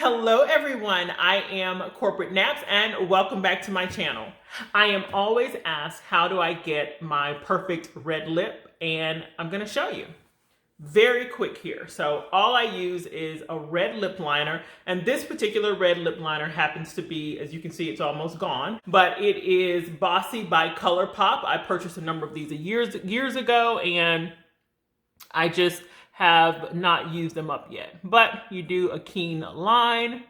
Hello everyone, I am CorporateNapps and welcome back to my channel. I am always asked how do I get my perfect red lip, and I'm going to show you. Very quick here. So all I use is a red lip liner, and this particular red lip liner happens to be, as you can see, it's almost gone, but it is Bossy by ColourPop. I purchased a number of these years ago, and I just have not used them up yet. But you do a keen line.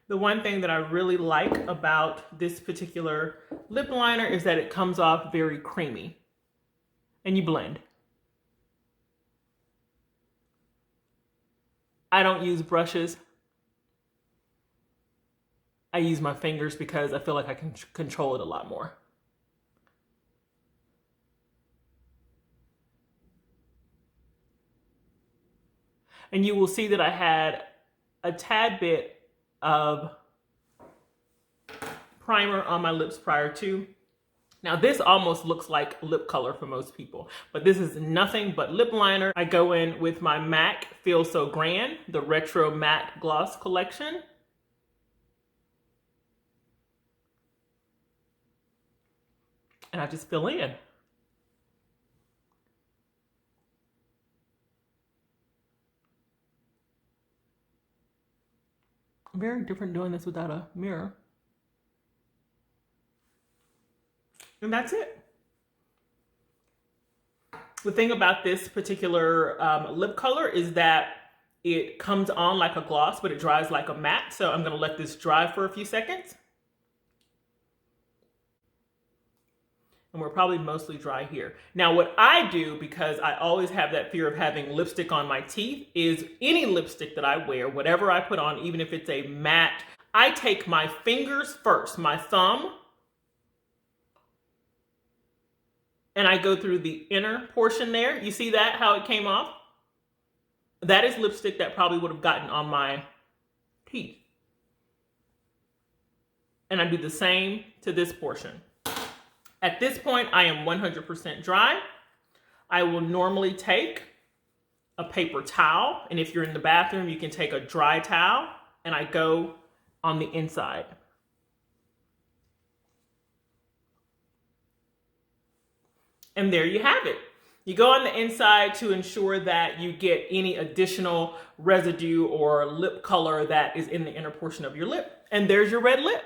The one thing that I really like about this particular lip liner is that it comes off very creamy. And you blend. I don't use brushes. I use my fingers because I feel like I can control it a lot more. And you will see that I had a tad bit of primer on my lips prior to. Now this almost looks like lip color for most people, but this is nothing but lip liner. I go in with my MAC Feel So Grand, the Retro Matte Gloss Collection. And I just fill in. Very different doing this without a mirror. And that's it. The thing about this particular lip color is that it comes on like a gloss, but it dries like a matte. So I'm gonna let this dry for a few seconds. And we're probably mostly dry here. Now what I do, because I always have that fear of having lipstick on my teeth, is any lipstick that I wear, whatever I put on, even if it's a matte, I take my fingers first, my thumb, and I go through the inner portion there. You see that, how it came off? That is lipstick that probably would have gotten on my teeth. And I do the same to this portion. At this point, I am 100% dry. I will normally take a paper towel, and if you're in the bathroom, you can take a dry towel, and I go on the inside. And there you have it. You go on the inside to ensure that you get any additional residue or lip color that is in the inner portion of your lip. And there's your red lip.